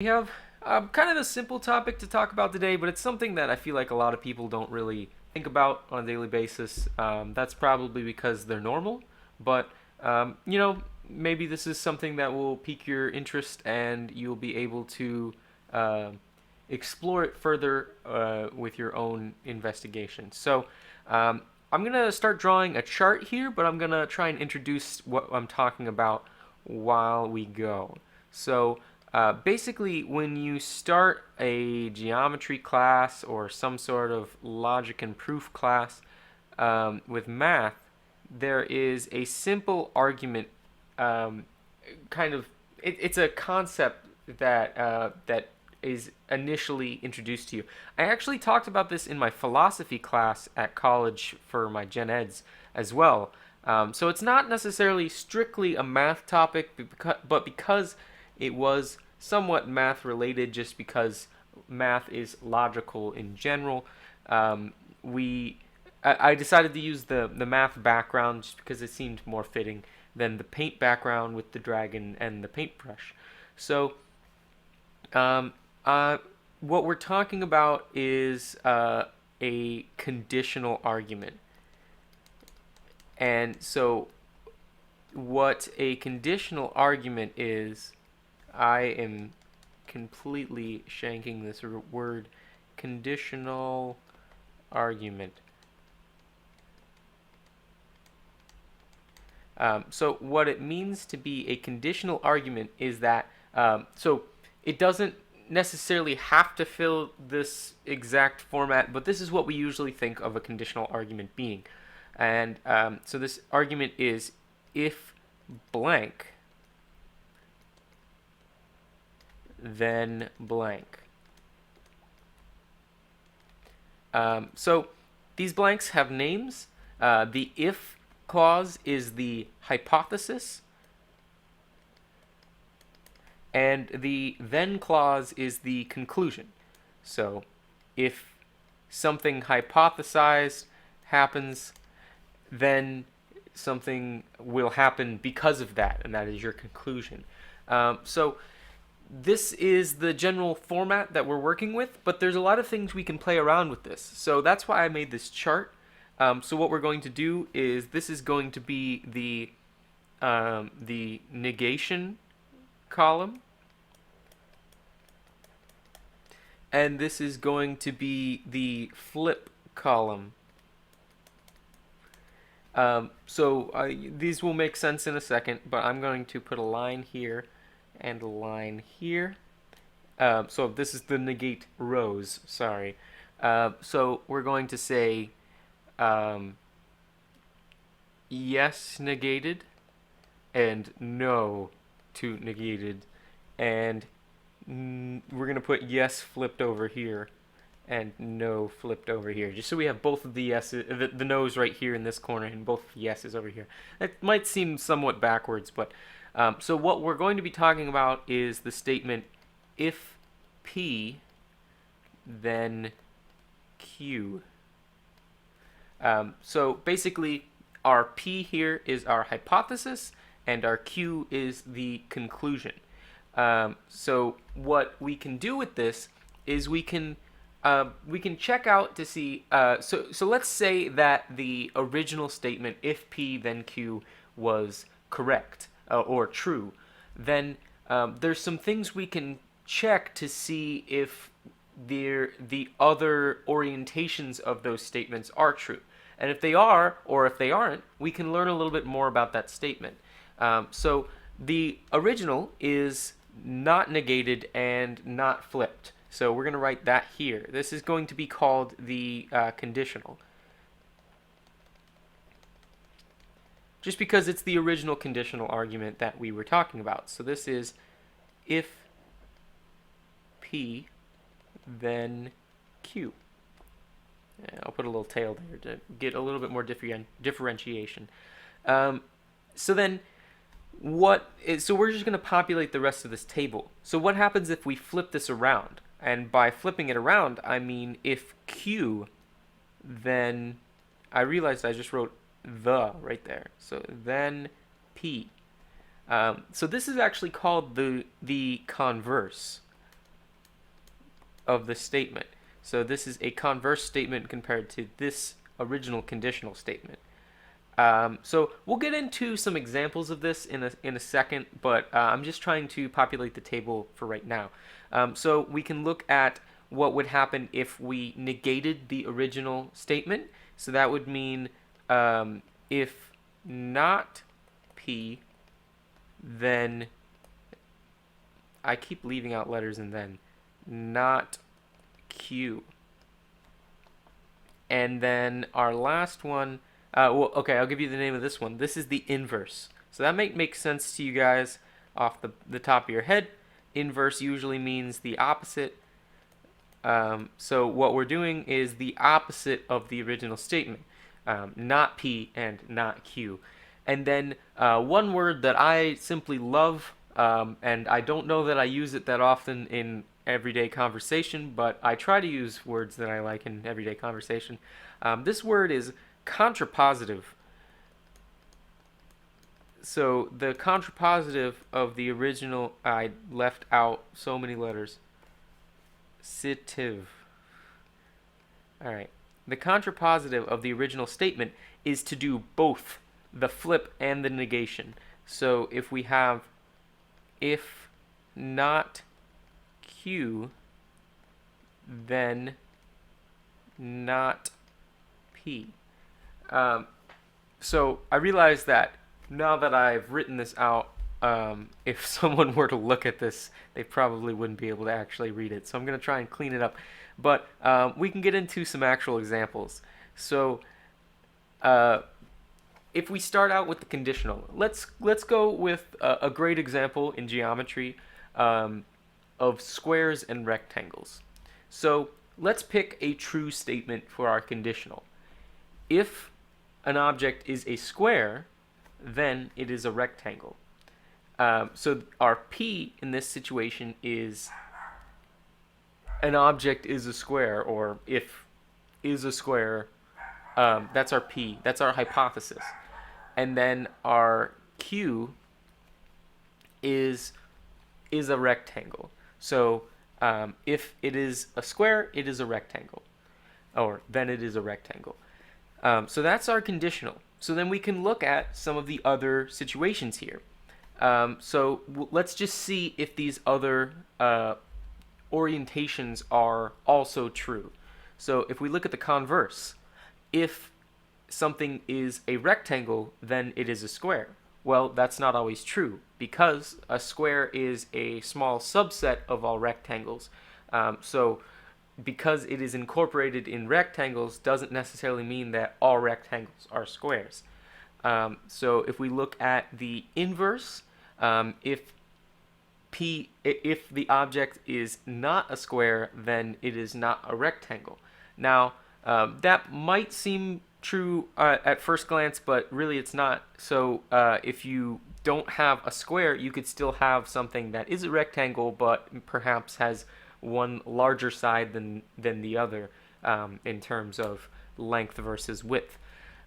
We have kind of a simple topic to talk about today, but it's something that I feel like a lot of people don't really think about on a daily basis. That's probably because they're normal, but maybe this is something that will pique your interest and you'll be able to uh, explore it further with your own investigation. So, I'm gonna start drawing a chart here, but I'm gonna try and introduce what I'm talking about while we go. So, basically, when you start a geometry class or some sort of logic and proof class with math, there is a simple argument. Um, it's a concept that is initially introduced to you. I actually talked about this in my philosophy class at college for my gen eds as well. So it's not necessarily strictly a math topic, but because it was somewhat math related, just because math is logical in general, we I decided to use the math background just because it seemed more fitting than the paint background with the dragon and the paintbrush. So, um, uh, what we're talking about is a conditional argument. And so, what a conditional argument is, I am completely shanking this word, conditional argument. So what it means to be a conditional argument is that so it doesn't necessarily have to fill this exact format, but this is what we usually think of a conditional argument being. And so this argument is if blank, then blank. So these blanks have names. The if clause is the hypothesis, and the then clause is the conclusion. So if something hypothesized happens, then something will happen because of that, and that is your conclusion. So this is the general format that we're working with, but there's a lot of things we can play around with this. So that's why I made this chart. So what we're going to do is this is going to be the negation column, and this is going to be the flip column. These will make sense in a second, but I'm going to put a line here and a line here. So this is the negate rows, sorry. So we're going to say yes negated and no to negated, and we're going to put yes flipped over here and no flipped over here, just so we have both of the yeses, the no's right here in this corner and both yeses over here. That might seem somewhat backwards, but so what we're going to be talking about is the statement if P, then Q. So basically, our P here is our hypothesis, and our Q is the conclusion. So what we can do with this is we can check out to see. So let's say that the original statement, if P then Q, was correct or true. Then there's some things we can check to see if the other orientations of those statements are true. And if they are, or if they aren't, we can learn a little bit more about that statement. So the original is not negated and not flipped. So we're going to write that here. This is going to be called the conditional, just because it's the original conditional argument that we were talking about. So this is if P, then Q. I'll put a little tail there to get a little bit more differentiation. So then so we're just going to populate the rest of this table. So what happens if we flip this around? And by flipping it around, I mean if Q, then I realized I just wrote the right there. So then P. So this is actually called the converse. of the statement. So this is a converse statement compared to this original conditional statement. So we'll get into some examples of this in a second, but I'm just trying to populate the table for right now. So we can look at what would happen if we negated the original statement. So that would mean if not P, then I keep leaving out letters and then not Q. And then our last one, well, okay, I'll give you the name of this one. This is the inverse. So that might make sense to you guys off the top of your head. Inverse usually means the opposite. So what we're doing is the opposite of the original statement, not P and not Q. And then one word that I simply love, and I don't know that I use it that often in everyday conversation, but I try to use words that I like in everyday conversation. This word is contrapositive. So the contrapositive of the original, I left out so many letters. Sitive. All right. The contrapositive of the original statement is to do both the flip and the negation. So if we have if not Q, then not P. So I realize that now that I've written this out, if someone were to look at this, they probably wouldn't be able to actually read it. So I'm going to try and clean it up. But we can get into some actual examples. So if we start out with the conditional, let's go with a great example in geometry of squares and rectangles. So let's pick a true statement for our conditional. If an object is a square, then it is a rectangle. So our P in this situation is an object is a square, or if is a square, that's our P, that's our hypothesis. And then our Q is a rectangle. So if it is a square, it is a rectangle, or then it is a rectangle. So that's our conditional. So then we can look at some of the other situations here. So let's just see if these other orientations are also true. So if we look at the converse, if something is a rectangle, then it is a square. Well, that's not always true, because a square is a small subset of all rectangles. So because it is incorporated in rectangles doesn't necessarily mean that all rectangles are squares. So if we look at the inverse, if the object is not a square, then it is not a rectangle. Now, that might seem true at first glance, but really it's not. So if you don't have a square, you could still have something that is a rectangle, but perhaps has one larger side than the other in terms of length versus width.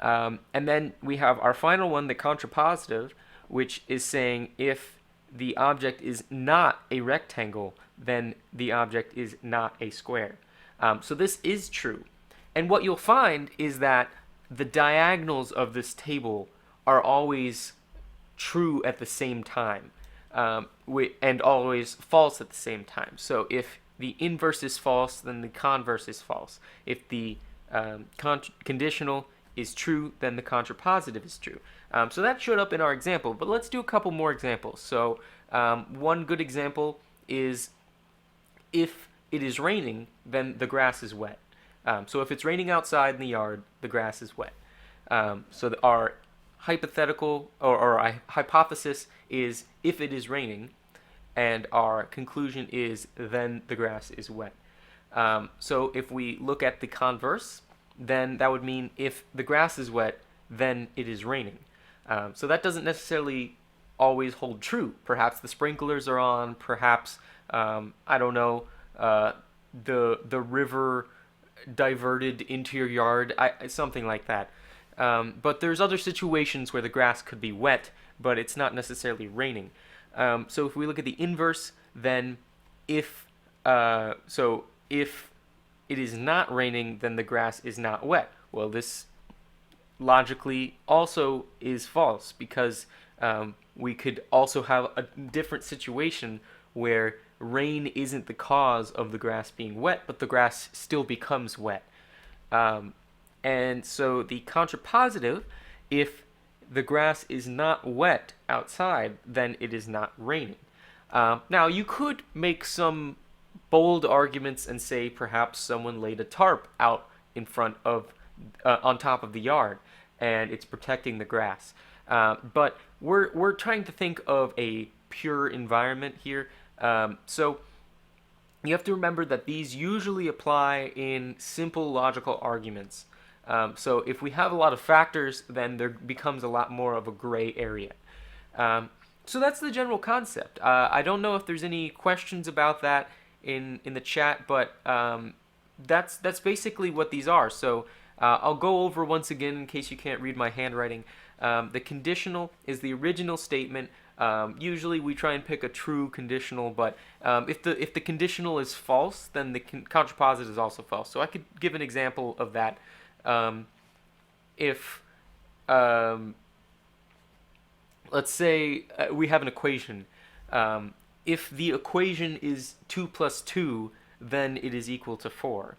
And then we have our final one, the contrapositive, which is saying if the object is not a rectangle, then the object is not a square. So this is true. And what you'll find is that the diagonals of this table are always true at the same time, and always false at the same time. So if the inverse is false, then the converse is false. If the conditional is true, then the contrapositive is true. So that showed up in our example, but let's do a couple more examples. So one good example is if it is raining, then the grass is wet. So if it's raining outside in the yard, the grass is wet. So our hypothetical or our hypothesis is if it is raining, and our conclusion is then the grass is wet. So if we look at the converse, then that would mean if the grass is wet, then it is raining. So that doesn't necessarily always hold true. Perhaps the sprinklers are on, perhaps, I don't know, the river diverted into your yard, something like that. But there's other situations where the grass could be wet, but it's not necessarily raining. So if we look at the inverse, then if so if it is not raining, then the grass is not wet. Well, this logically also is false because we could also have a different situation where rain isn't the cause of the grass being wet, but the grass still becomes wet. Um, and so the contrapositive, if the grass is not wet outside, then it is not raining. Now, you could make some bold arguments and say perhaps someone laid a tarp out in front of, on top of the yard, and it's protecting the grass. But we're trying to think of a pure environment here. So you have to remember that these usually apply in simple logical arguments. So if we have a lot of factors, then there becomes a lot more of a gray area. So that's the general concept. I don't know if there's any questions about that in the chat, but that's basically what these are. So I'll go over once again in case you can't read my handwriting. The conditional is the original statement. Usually we try and pick a true conditional, but if the conditional is false, then the contrapositive is also false. So I could give an example of that. If let's say we have an equation. If the equation is 2 plus 2, then it is equal to 4.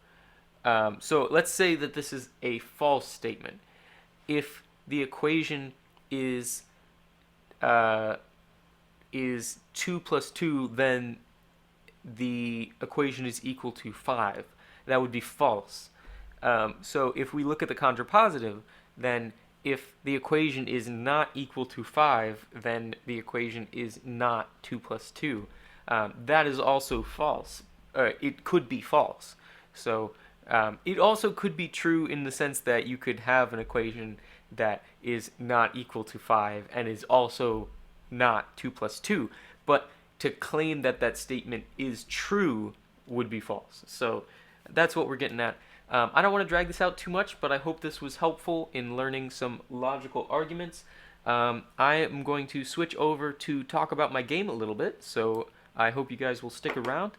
So let's say that this is a false statement. If the equation is 2 plus 2, then the equation is equal to 5. That would be false. So if we look at the contrapositive, then if the equation is not equal to 5, then the equation is not 2 plus 2. That is also false. It could be false. So it also could be true in the sense that you could have an equation that is not equal to 5 and is also not 2 plus 2. But to claim that that statement is true would be false. So that's what we're getting at. I don't want to drag this out too much, but I hope this was helpful in learning some logical arguments. I am going to switch over to talk about my game a little bit, so I hope you guys will stick around.